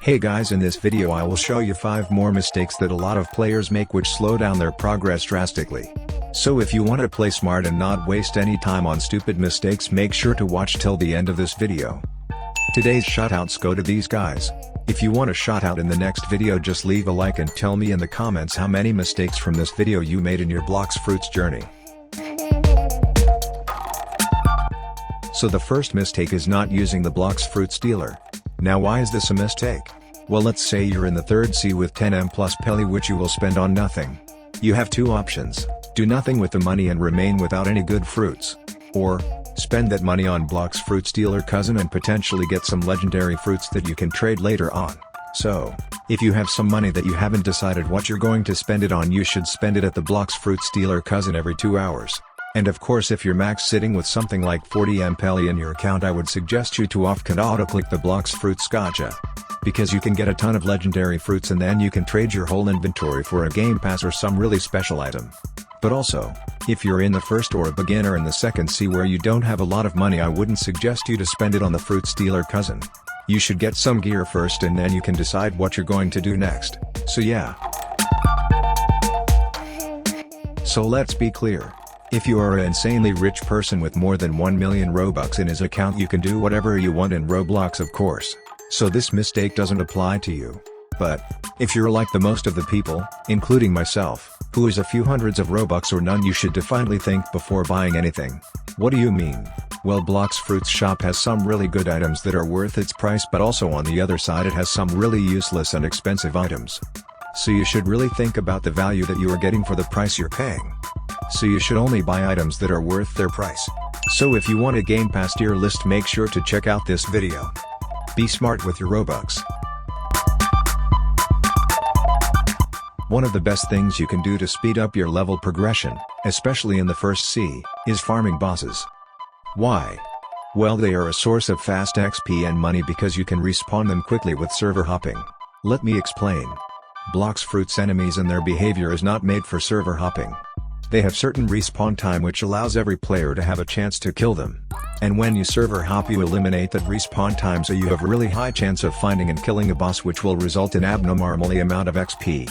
Hey guys, in this video I will show you 5 more mistakes that a lot of players make which slow down their progress drastically. So if you want to play smart and not waste any time on stupid mistakes, make sure to watch till the end of this video. Today's shoutouts go to these guys. If you want a shoutout in the next video, just leave a like and tell me in the comments how many mistakes from this video you made in your Blox Fruits journey. So the first mistake is not using the Blox Fruits dealer. Now why is this a mistake? Well, let's say you're in the 3rd C with 10M plus Pelly which you will spend on nothing. You have 2 options: do nothing with the money and remain without any good fruits, or spend that money on Blox Fruits dealer cousin and potentially get some legendary fruits that you can trade later on. So, if you have some money that you haven't decided what you're going to spend it on, you should spend it at the Blox Fruits dealer cousin every 2 hours. And of course, if you're max sitting with something like 40M Pelly in your account, I would suggest you to auto-click the Blox Fruits gacha. Because you can get a ton of legendary fruits and then you can trade your whole inventory for a game pass or some really special item. But also, if you're in the 1st or a beginner in the 2nd C where you don't have a lot of money, I wouldn't suggest you to spend it on the Fruits dealer cousin. You should get some gear first and then you can decide what you're going to do next. So yeah. So let's be clear. If you are an insanely rich person with more than 1 million Robux in his account, you can do whatever you want in Roblox, of course. So this mistake doesn't apply to you. But, if you're like the most of the people, including myself, who is a few hundreds of Robux or none, you should definitely think before buying anything. What do you mean? Well, Blox Fruits shop has some really good items that are worth its price, but also on the other side it has some really useless and expensive items. So you should really think about the value that you are getting for the price you're paying. So you should only buy items that are worth their price. So if you want a Game Pass tier list, make sure to check out this video. Be smart with your Robux. One of the best things you can do to speed up your level progression, especially in the 1st C, is farming bosses. Why? Well, they are a source of fast XP and money because you can respawn them quickly with server hopping. Let me explain. Blox Fruits enemies and their behavior is not made for server hopping. They have certain respawn time which allows every player to have a chance to kill them. And when you server hop, you eliminate that respawn time, so you have a really high chance of finding and killing a boss, which will result in abnormally amount of XP.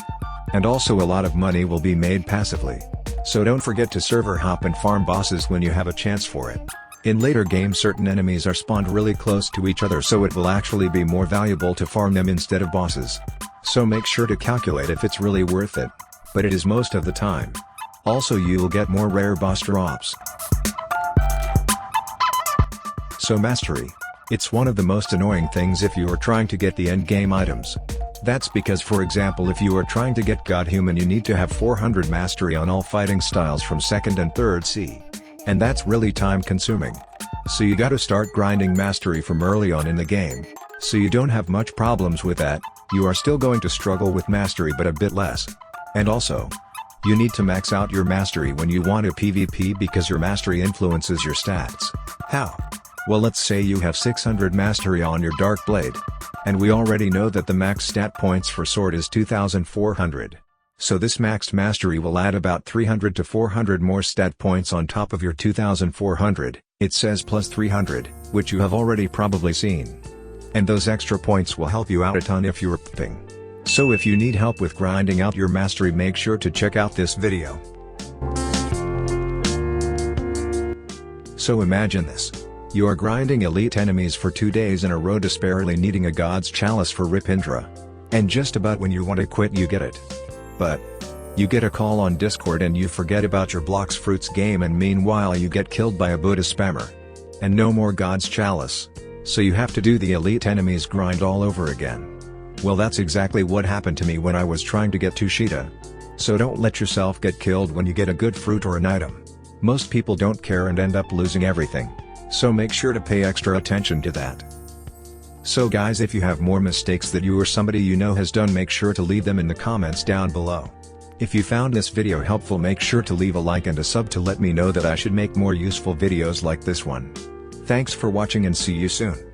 And also a lot of money will be made passively. So don't forget to server hop and farm bosses when you have a chance for it. In later games, certain enemies are spawned really close to each other, so it will actually be more valuable to farm them instead of bosses. So make sure to calculate if it's really worth it. But it is most of the time. Also, you'll get more rare boss drops. So mastery. It's one of the most annoying things if you are trying to get the end game items. That's because, for example, if you are trying to get God Human, you need to have 400 mastery on all fighting styles from 2nd and 3rd C. And that's really time consuming. So you gotta start grinding mastery from early on in the game. So you don't have much problems with that. You are still going to struggle with mastery, but a bit less. And also, you need to max out your mastery when you want to PvP because your mastery influences your stats. How? Well, let's say you have 600 mastery on your Dark Blade. And we already know that the max stat points for sword is 2400. So this maxed mastery will add about 300 to 400 more stat points on top of your 2400, it says plus 300, which you have already probably seen. And those extra points will help you out a ton if you're PvPing. So if you need help with grinding out your mastery, make sure to check out this video. So imagine this. You are grinding elite enemies for 2 days in a row, desperately needing a God's Chalice for Rip Indra. And just about when you want to quit, you get it. But you get a call on Discord and you forget about your Blox Fruits game, and meanwhile you get killed by a Buddha spammer. And no more God's Chalice. So you have to do the elite enemies grind all over again. Well, that's exactly what happened to me when I was trying to get Tushita. So don't let yourself get killed when you get a good fruit or an item. Most people don't care and end up losing everything. So make sure to pay extra attention to that. So guys, if you have more mistakes that you or somebody you know has done, make sure to leave them in the comments down below. If you found this video helpful, make sure to leave a like and a sub to let me know that I should make more useful videos like this one. Thanks for watching and see you soon.